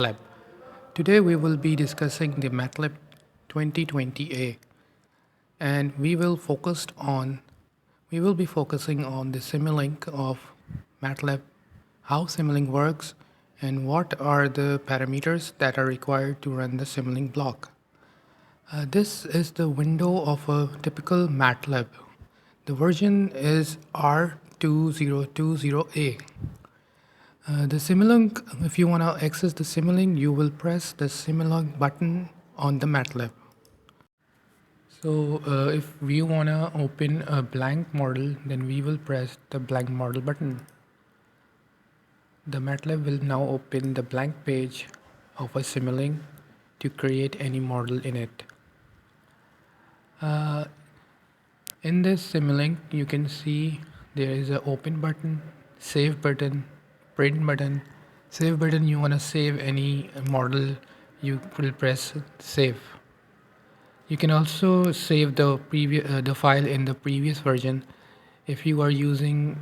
Matlab. Today we will be discussing the Matlab 2020A, and we will be focusing on the Simulink of Matlab, how Simulink works, and what are the parameters that are required to run the Simulink block. This is the window of a typical Matlab. The version is R2020A. The Simulink, if you want to access the Simulink, you will press the Simulink button on the Matlab. So if we want to open a blank model, then we will press the blank model button. The Matlab will now open the blank page of a Simulink to create any model in it. In this Simulink, you can see there is an open button, save button, print button. Save button, you want to save any model, you will press save. You can also save the file in the previous version. If you are using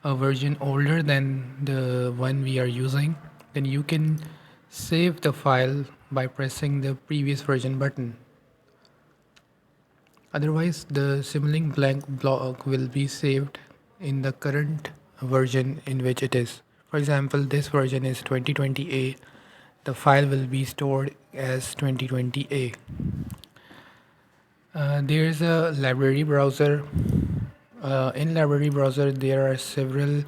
a version older than the one we are using, then you can save the file by pressing the previous version button. Otherwise, the Simulink blank block will be saved in the current version in which it is. For example, this version is 2020A. The file will be stored as 2020A. There is a library browser. In library browser, there are several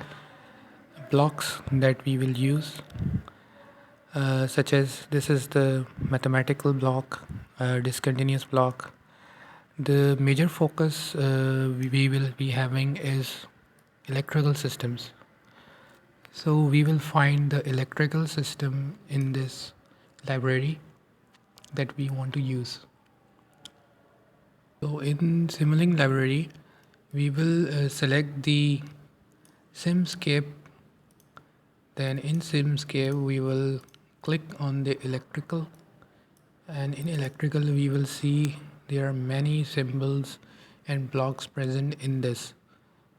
blocks that we will use, such as this is the mathematical block, discontinuous block. The major focus we will be having is electrical systems. So we will find the electrical system in this library that we want to use. So in Simulink library, we will select the Simscape. Then in Simscape, we will click on the electrical, and in electrical we will see there are many symbols and blocks present in this.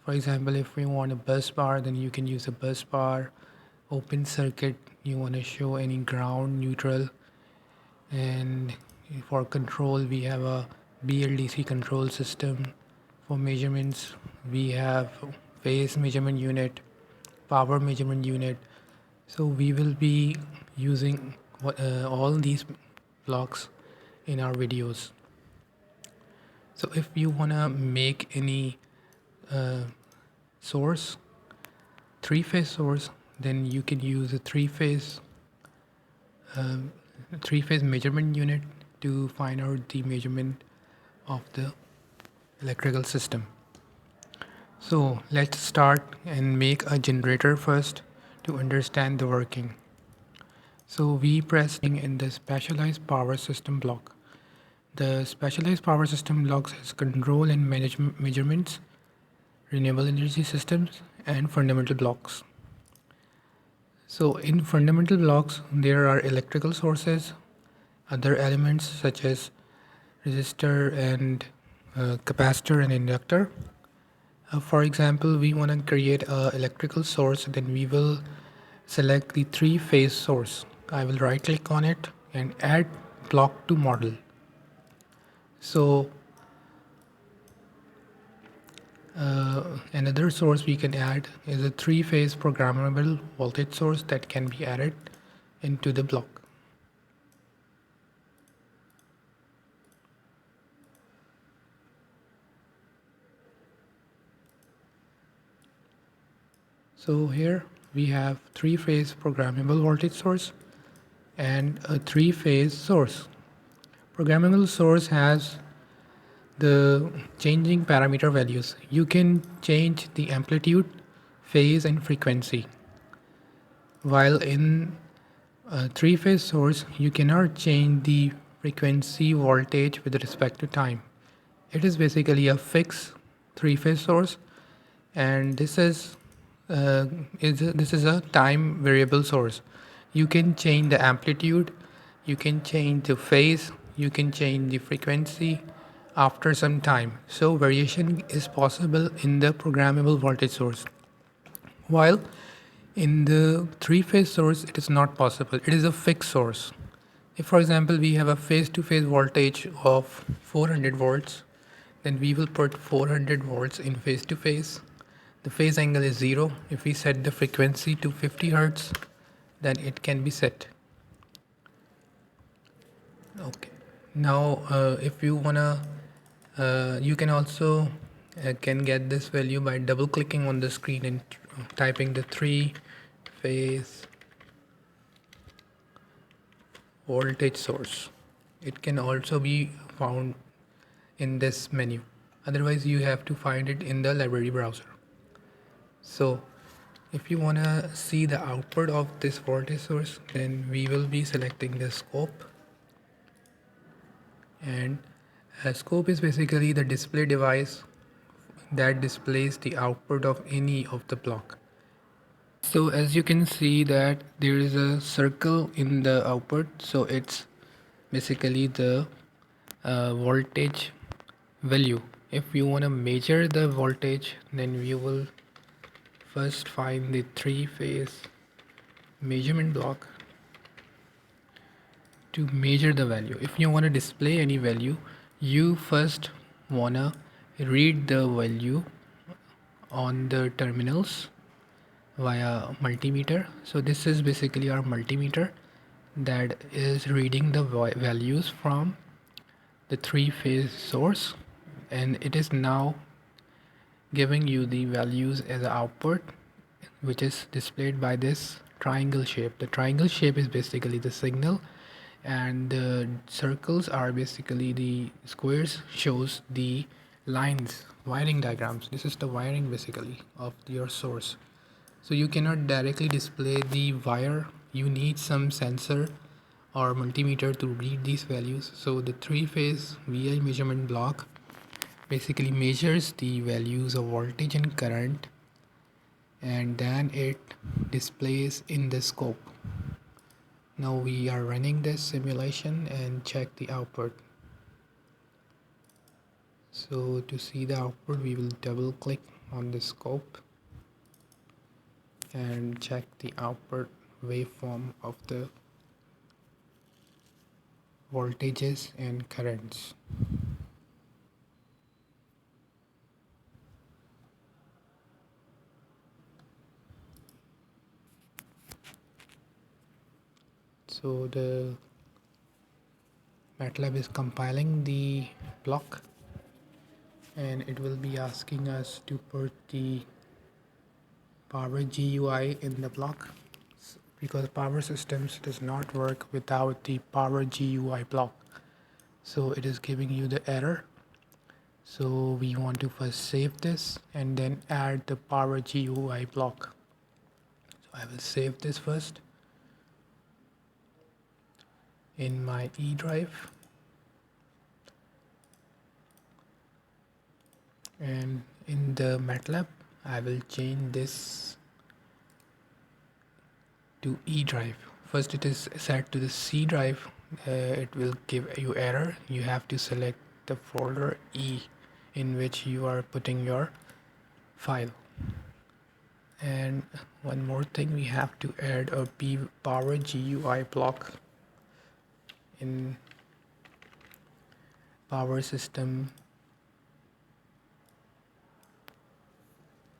For example, if we want a bus bar, then you can use a bus bar. Open circuit, you want to show any ground, neutral. And for control, we have a BLDC control system. For measurements, we have phase measurement unit, power measurement unit. So we will be using all these blocks in our videos. So if you want to make any source, three-phase source, then you can use a three-phase measurement unit to find out the measurement of the electrical system. So let's start and make a generator first to understand the working. So we press in the specialized power system block. The specialized power system blocks has control and measurements, renewable energy systems, and fundamental blocks. So in fundamental blocks, there are electrical sources, other elements such as resistor and capacitor and inductor. For example, we want to create an electrical source, then we will select the three-phase source. I will right click on it and add block to model. So another source we can add is a three-phase programmable voltage source that can be added into the block. So here we have three-phase programmable voltage source and a three-phase source. Programmable source has the changing parameter values. You can change the amplitude, phase, and frequency. While in a three-phase source, you cannot change the frequency voltage with respect to time. It is basically a fixed three-phase source, and this is a time variable source. You can change the amplitude, you can change the phase, you can change the frequency after some time. So variation is possible in the programmable voltage source. While In the three-phase source, it is not possible. It is a fixed source. If, for example, we have a phase-to-phase voltage of 400 volts, then we will put 400 volts in phase-to-phase. The phase angle is 0. If we set the frequency to 50 hertz, then it can be set. Okay. Now, if you wanna, you can also can get this value by double clicking on the screen and typing the three-phase voltage source. It can also be found in this menu. Otherwise, you have to find it in the library browser. So, if you wanna see the output of this voltage source, then we will be selecting the scope. And a scope is basically the display device that displays the output of any of the block. So as you can see that there is a circle in the output, so it's basically the voltage value. If you want to measure the voltage, then we will first find the three-phase measurement block to measure the value. If you want to display any value, you first want to read the value on the terminals via multimeter. So this is basically our multimeter that is reading the values from the three-phase source, and it is now giving you the values as an output, which is displayed by this triangle shape. The triangle shape is basically the signal, and the circles are basically the squares shows the lines, wiring diagrams. This is the wiring basically of your source. So you cannot directly display the wire, you need some sensor or multimeter to read these values. So the three-phase VI measurement block basically measures the values of voltage and current, and then it displays in the scope. Now we are running this simulation and check the output. So to see the output, we will double click on the scope and check the output waveform of the voltages and currents. So the Matlab is compiling the block, and it will be asking us to put the power GUI in the block, because power systems does not work without the power GUI block. So it is giving you the error. So we want to first save this and then add the power GUI block. So I will save this first in my E drive, and in the Matlab I will change this to E drive. First it is set to the C drive. It will give you error. You have to select the folder E in which you are putting your file. And one more thing, we have to add a power GUI block in power system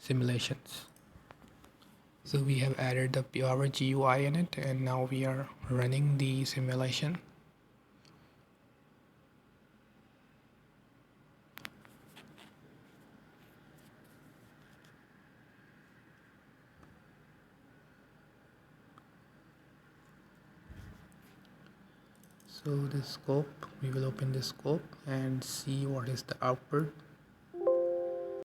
simulations. So we have added the power GUI in it, and now we are running the simulation. So the scope, we will open the scope and see what is the output.